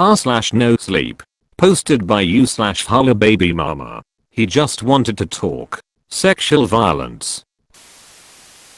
r/NoSleep. Posted by you/Holla Baby Mama. He just wanted to talk. Sexual violence.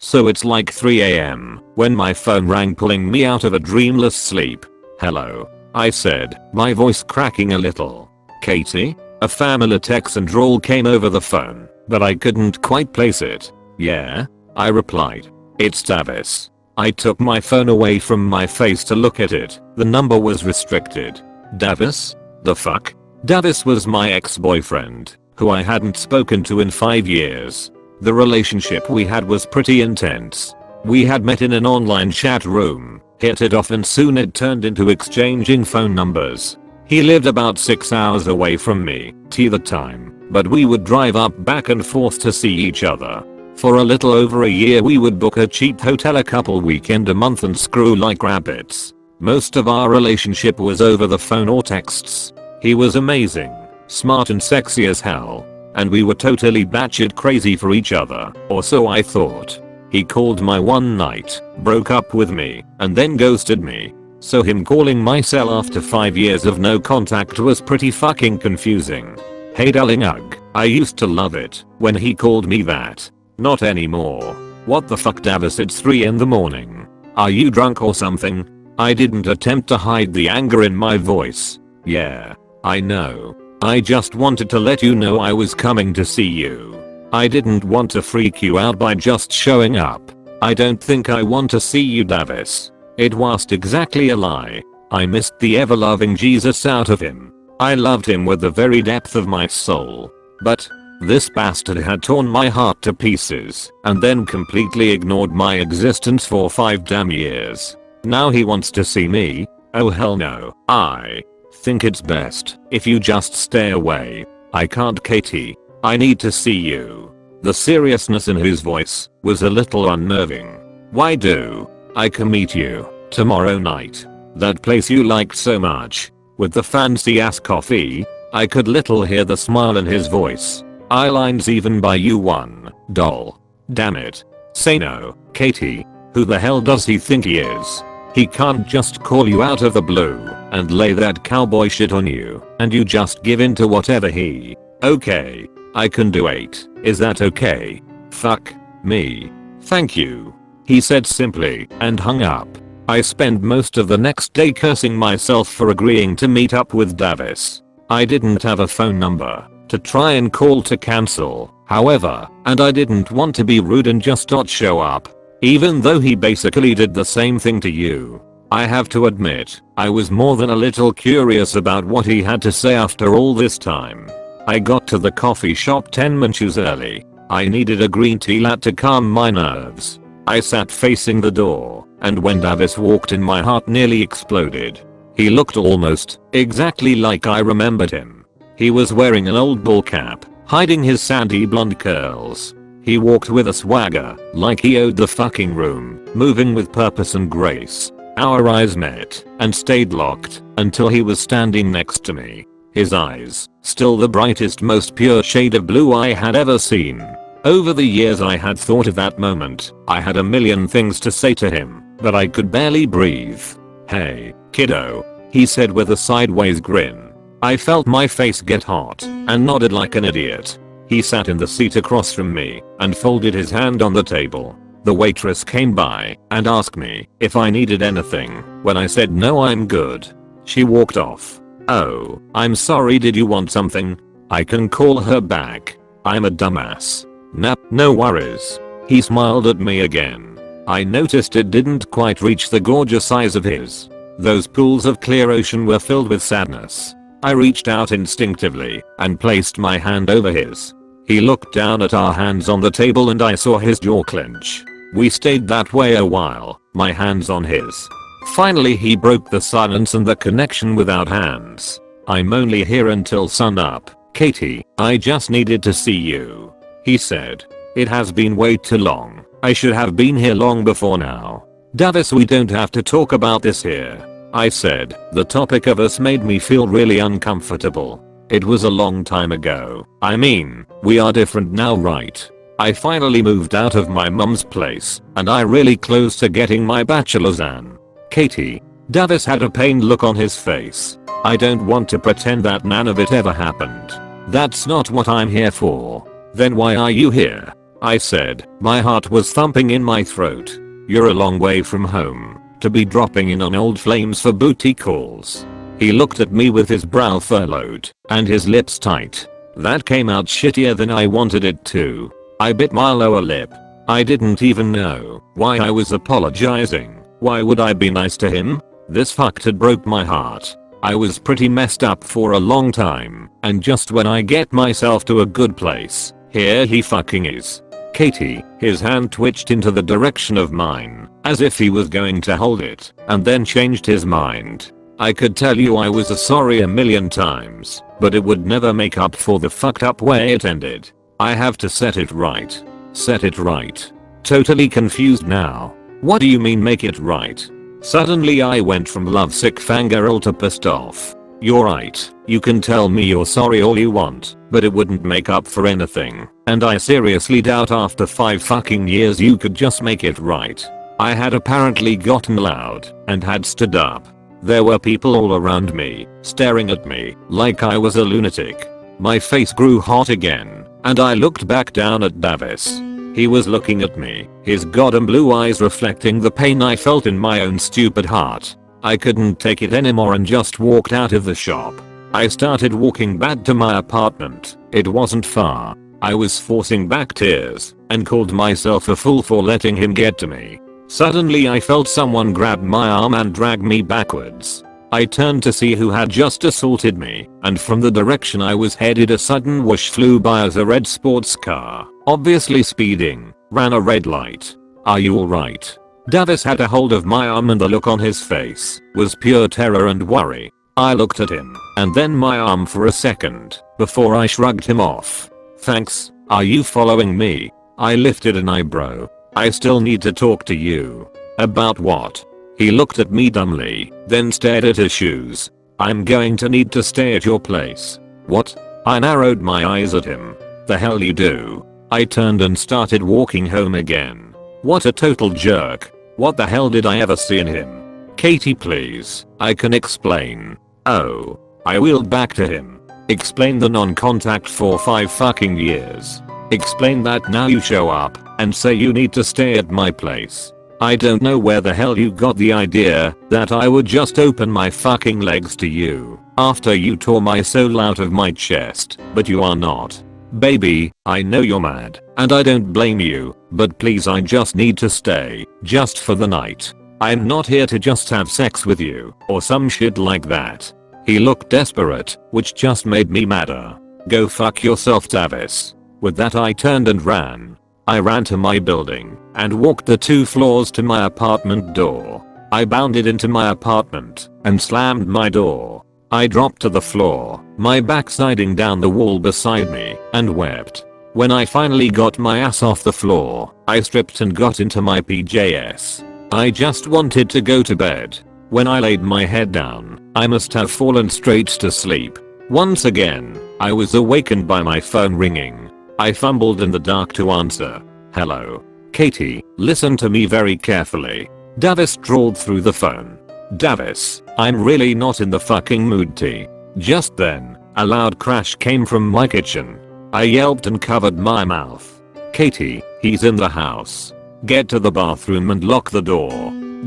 So it's like 3 AM when my phone rang, pulling me out of a dreamless sleep. "Hello," I said, my voice cracking a little. "Katie?" A familiar text and drawl came over the phone, but I couldn't quite place it. "Yeah?" I replied. "It's Davis." I took my phone away from my face to look at it. The number was restricted. Davis? The fuck? Davis was my ex-boyfriend, who I hadn't spoken to in 5 years. The relationship we had was pretty intense. We had met in an online chat room, hit it off, and soon it turned into exchanging phone numbers. He lived about 6 hours away from me, the time, but we would drive up back and forth to see each other. For a little over a year we would book a cheap hotel a couple weekend a month and screw like rabbits. Most of our relationship was over the phone or texts. He was amazing, smart and sexy as hell, and we were totally batshit crazy for each other, or so I thought. He called my one night, broke up with me, and then ghosted me. So him calling my cell after 5 years of no contact was pretty fucking confusing. Hey darling, ugh, I used to love it when he called me that. Not anymore. What the fuck, Davis? It's 3 in the morning. Are you drunk or something? I didn't attempt to hide the anger in my voice. Yeah, I know. I just wanted to let you know I was coming to see you. I didn't want to freak you out by just showing up. I don't think I want to see you, Davis. It wasn't exactly a lie. I missed the ever-loving Jesus out of him. I loved him with the very depth of my soul. But this bastard had torn my heart to pieces and then completely ignored my existence for 5 damn years. Now he wants to see me? Oh hell no. I think it's best if you just stay away. I can't, Katie. I need to see you. The seriousness in his voice was a little unnerving. Why do I can meet you tomorrow night? That place you liked so much, with the fancy ass coffee? I could little hear the smile in his voice. Eyelines even by you, one doll. Damn it. Say no, Katie. Who the hell does he think he is? He can't just call you out of the blue and lay that cowboy shit on you and you just give in to whatever he. Okay, I can do 8. Is that okay? Fuck me. Thank you, he said simply and hung up. I spent most of the next day cursing myself for agreeing to meet up with Davis. I didn't have a phone number to try and call to cancel, however, and I didn't want to be rude and just not show up. Even though he basically did the same thing to you. I have to admit, I was more than a little curious about what he had to say after all this time. I got to the coffee shop 10 minutes early. I needed a green tea latte to calm my nerves. I sat facing the door, and when Davis walked in my heart nearly exploded. He looked almost exactly like I remembered him. He was wearing an old ball cap, hiding his sandy blonde curls. He walked with a swagger, like he owed the fucking room, moving with purpose and grace. Our eyes met, and stayed locked, until he was standing next to me. His eyes, still the brightest, most pure shade of blue I had ever seen. Over the years I had thought of that moment. I had a million things to say to him, but I could barely breathe. "Hey, kiddo," he said with a sideways grin. I felt my face get hot, and nodded like an idiot. He sat in the seat across from me and folded his hand on the table. The waitress came by and asked me if I needed anything. When I said no, I'm good, she walked off. Oh, I'm sorry, did you want something? I can call her back. I'm a dumbass. Nah, no worries. He smiled at me again. I noticed it didn't quite reach the gorgeous eyes of his. Those pools of clear ocean were filled with sadness. I reached out instinctively and placed my hand over his. He looked down at our hands on the table and I saw his jaw clench. We stayed that way a while, my hands on his. Finally he broke the silence and the connection without hands. I'm only here until sunup, Katie. I just needed to see you, he said. It has been way too long. I should have been here long before now. Davis, we don't have to talk about this here, I said. The topic of us made me feel really uncomfortable. It was a long time ago. I mean, we are different now, right? I finally moved out of my mum's place, and I really close to getting my bachelor's, and Katie, Davis had a pained look on his face. I don't want to pretend that none of it ever happened. That's not what I'm here for. Then why are you here? I said. My heart was thumping in my throat. You're a long way from home to be dropping in on old flames for booty calls. He looked at me with his brow furrowed and his lips tight. That came out shittier than I wanted it to. I bit my lower lip. I didn't even know why I was apologizing. Why would I be nice to him? This fucked had broke my heart. I was pretty messed up for a long time, and just when I get myself to a good place, here he fucking is. Katie, his hand twitched into the direction of mine, as if he was going to hold it, and then changed his mind. I could tell you I was sorry a million times, but it would never make up for the fucked up way it ended. I have to set it right. Set it right. Totally confused now. What do you mean make it right? Suddenly I went from lovesick fangirl to pissed off. You're right, you can tell me you're sorry all you want, but it wouldn't make up for anything, and I seriously doubt after 5 fucking years you could just make it right. I had apparently gotten loud and had stood up. There were people all around me, staring at me like I was a lunatic. My face grew hot again, and I looked back down at Davis. He was looking at me, his goddamn blue eyes reflecting the pain I felt in my own stupid heart. I couldn't take it anymore and just walked out of the shop. I started walking back to my apartment. It wasn't far. I was forcing back tears and called myself a fool for letting him get to me. Suddenly I felt someone grab my arm and drag me backwards. I turned to see who had just assaulted me, and from the direction I was headed a sudden whoosh flew by as a red sports car, obviously speeding, ran a red light. Are you alright? Davis had a hold of my arm and the look on his face was pure terror and worry. I looked at him and then my arm for a second before I shrugged him off. Thanks, are you following me? I lifted an eyebrow. I still need to talk to you. About what? He looked at me dumbly, then stared at his shoes. I'm going to need to stay at your place. What? I narrowed my eyes at him. The hell you do? I turned and started walking home again. What a total jerk. What the hell did I ever see in him? Katie please, I can explain. Oh. I wheeled back to him. Explain the non-contact for 5 fucking years. Explain that now you show up and say you need to stay at my place. I don't know where the hell you got the idea that I would just open my fucking legs to you after you tore my soul out of my chest, but you are not. Baby, I know you're mad, and I don't blame you, but please I just need to stay, just for the night. I'm not here to just have sex with you, or some shit like that. He looked desperate, which just made me madder. Go fuck yourself, Davis. With that I turned and ran. I ran to my building, and walked the 2 floors to my apartment door. I bounded into my apartment, and slammed my door. I dropped to the floor, my back sliding down the wall beside me, and wept. When I finally got my ass off the floor, I stripped and got into my PJs. I just wanted to go to bed. When I laid my head down, I must have fallen straight to sleep. Once again, I was awakened by my phone ringing. I fumbled in the dark to answer. Hello. Katie, listen to me very carefully. Davis drawled through the phone. Davis, I'm really not in the fucking mood T. Just then, a loud crash came from my kitchen. I yelped and covered my mouth. Katie, he's in the house. Get to the bathroom and lock the door.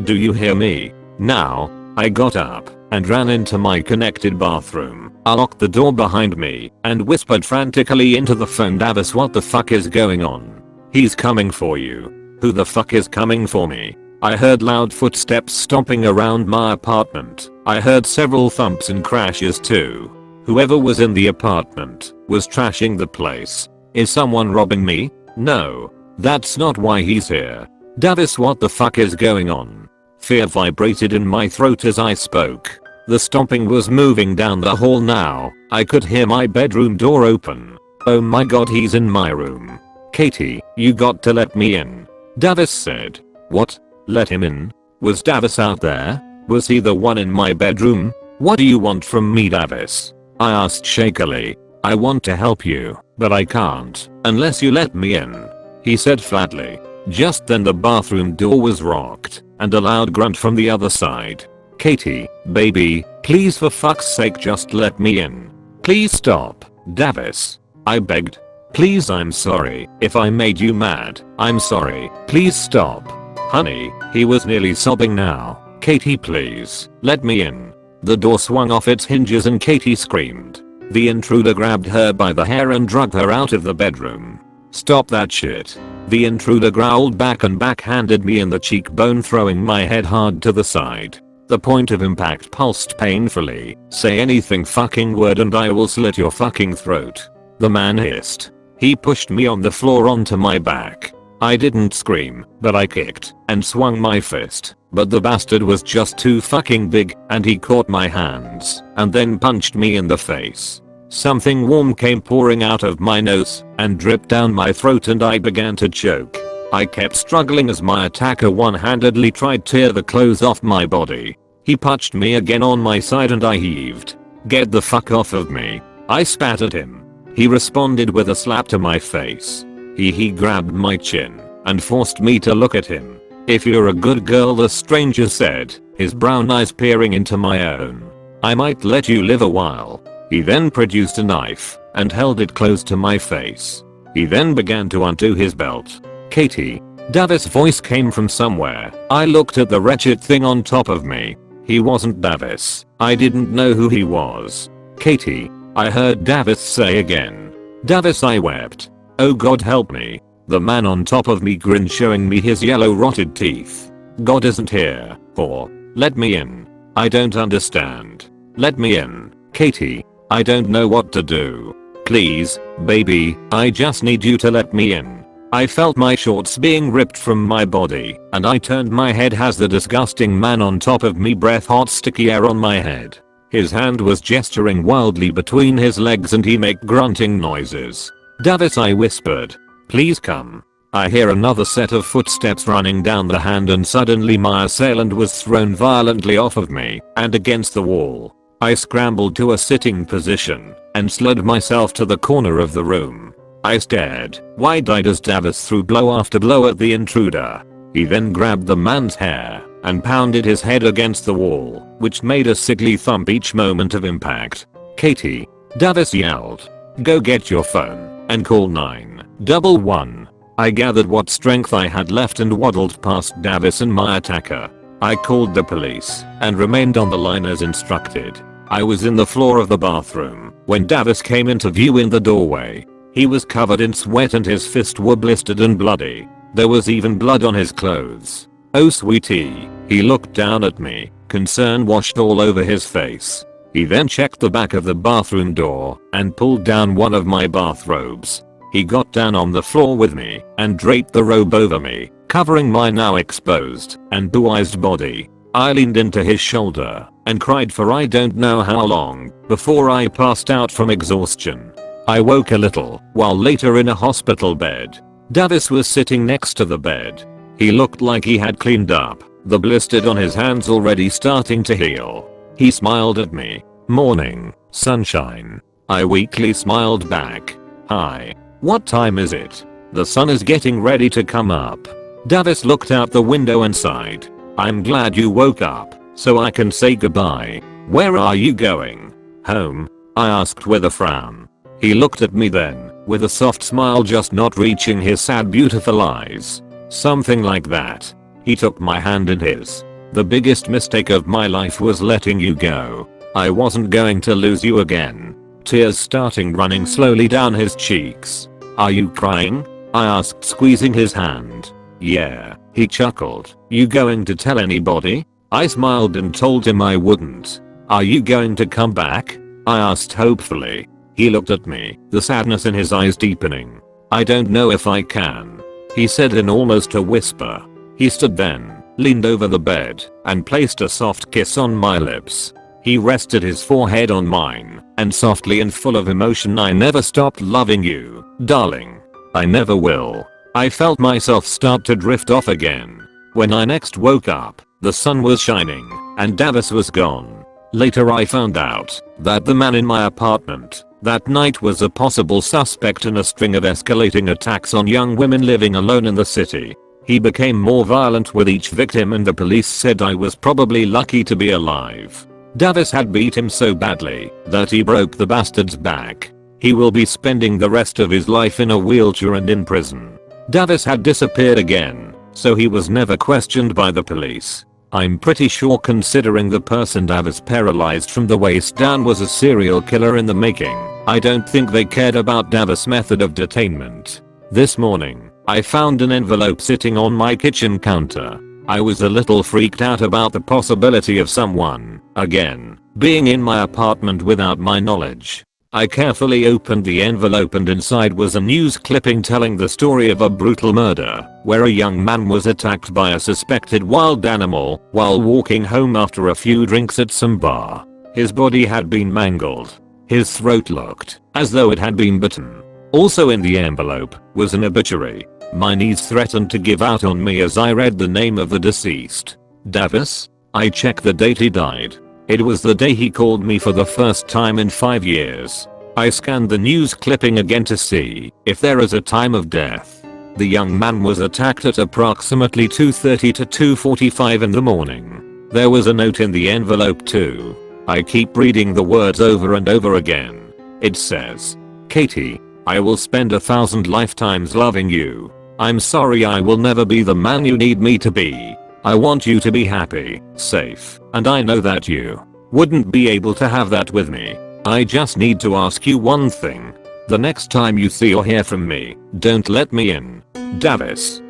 Do you hear me? Now. I got up and ran into my connected bathroom. I locked the door behind me and whispered frantically into the phone. Davis, what the fuck is going on? He's coming for you. Who the fuck is coming for me? I heard loud footsteps stomping around my apartment. I heard several thumps and crashes too. Whoever was in the apartment was trashing the place. Is someone robbing me? No. That's not why he's here. Davis, what the fuck is going on? Fear vibrated in my throat as I spoke. The stomping was moving down the hall now. I could hear my bedroom door open. Oh my god, he's in my room. Katie, you got to let me in. Davis said. What? Let him in? Was Davis out there? Was he the one in my bedroom? What do you want from me, Davis? I asked shakily. I want to help you, but I can't unless you let me in, he said flatly. Just then the bathroom door was rocked and a loud grunt from the other side. Katie, baby, please for fuck's sake just let me in. Please stop, Davis. I begged. Please, I'm sorry if I made you mad. I'm sorry. Please stop. Honey, he was nearly sobbing now. Katie, please, let me in. The door swung off its hinges and Katie screamed. The intruder grabbed her by the hair and dragged her out of the bedroom. Stop that shit. The intruder growled back and backhanded me in the cheekbone, throwing my head hard to the side. The point of impact pulsed painfully. Say anything fucking word and I will slit your fucking throat. The man hissed. He pushed me on the floor onto my back. I didn't scream, but I kicked and swung my fist, but the bastard was just too fucking big and he caught my hands and then punched me in the face. Something warm came pouring out of my nose and dripped down my throat and I began to choke. I kept struggling as my attacker one-handedly tried to tear the clothes off my body. He punched me again on my side and I heaved. Get the fuck off of me. I spat at him. He responded with a slap to my face. He grabbed my chin and forced me to look at him. If you're a good girl, the stranger said, his brown eyes peering into my own. I might let you live a while. He then produced a knife and held it close to my face. He then began to undo his belt. Katie. Davis' voice came from somewhere. I looked at the wretched thing on top of me. He wasn't Davis. I didn't know who he was. Katie. I heard Davis say again. Davis, I wept. Oh God help me. The man on top of me grinned, showing me his yellow rotted teeth. God isn't here. Or, let me in. I don't understand. Let me in. Katie. I don't know what to do. Please, baby, I just need you to let me in. I felt my shorts being ripped from my body and I turned my head as the disgusting man on top of me breathed hot sticky air on my head. His hand was gesturing wildly between his legs and he made grunting noises. Davis, I whispered. Please come. I hear another set of footsteps running down the hand and suddenly my assailant was thrown violently off of me and against the wall. I scrambled to a sitting position and slid myself to the corner of the room. I stared wide-eyed as Davis threw blow after blow at the intruder. He then grabbed the man's hair and pounded his head against the wall, which made a sickly thump each moment of impact. Katie. Davis yelled. Go get your phone and call 911. I gathered what strength I had left and waddled past Davis and my attacker. I called the police and remained on the line as instructed. I was in the floor of the bathroom when Davis came into view in the doorway. He was covered in sweat and his fists were blistered and bloody. There was even blood on his clothes. Oh sweetie, he looked down at me, concern washed all over his face. He then checked the back of the bathroom door and pulled down one of my bathrobes. He got down on the floor with me and draped the robe over me, covering my now exposed and blue-eyed body. I leaned into his shoulder and cried for I don't know how long before I passed out from exhaustion. I woke a little while later in a hospital bed. Davis was sitting next to the bed. He looked like he had cleaned up, the blisters on his hands already starting to heal. He smiled at me. Morning, sunshine. I weakly smiled back. Hi. What time is it? The sun is getting ready to come up. Davis looked out the window and sighed. I'm glad you woke up, so I can say goodbye. Where are you going? Home? I asked with a frown. He looked at me then, with a soft smile just not reaching his sad beautiful eyes. Something like that. He took my hand in his. The biggest mistake of my life was letting you go. I wasn't going to lose you again. Tears starting running slowly down his cheeks. Are you crying? I asked, squeezing his hand. Yeah, he chuckled. You going to tell anybody? I smiled and told him I wouldn't. Are you going to come back? I asked hopefully. He looked at me, the sadness in his eyes deepening. I don't know if I can, he said in almost a whisper. He stood then, leaned over the bed, and placed a soft kiss on my lips. He rested his forehead on mine, and softly and full of emotion, I never stopped loving you, darling. I never will. I felt myself start to drift off again. When I next woke up, the sun was shining, and Davis was gone. Later I found out that the man in my apartment that night was a possible suspect in a string of escalating attacks on young women living alone in the city. He became more violent with each victim and the police said I was probably lucky to be alive. Davis had beat him so badly that he broke the bastard's back. He will be spending the rest of his life in a wheelchair and in prison. Davis had disappeared again, so he was never questioned by the police. I'm pretty sure considering the person Davis paralyzed from the waist down was a serial killer in the making. I don't think they cared about Davis' method of detainment. This morning, I found an envelope sitting on my kitchen counter. I was a little freaked out about the possibility of someone, again, being in my apartment without my knowledge. I carefully opened the envelope and inside was a news clipping telling the story of a brutal murder, where a young man was attacked by a suspected wild animal while walking home after a few drinks at some bar. His body had been mangled. His throat looked as though it had been bitten. Also in the envelope was an obituary. My knees threatened to give out on me as I read the name of the deceased. Davis? I checked the date he died. It was the day he called me for the first time in 5 years. I scanned the news clipping again to see if there is a time of death. The young man was attacked at approximately 2:30 to 2:45 in the morning. There was a note in the envelope too. I keep reading the words over and over again. It says, Katie, I will spend 1,000 lifetimes loving you. I'm sorry I will never be the man you need me to be. I want you to be happy, safe, and I know that you wouldn't be able to have that with me. I just need to ask you one thing. The next time you see or hear from me, don't let me in. Davis.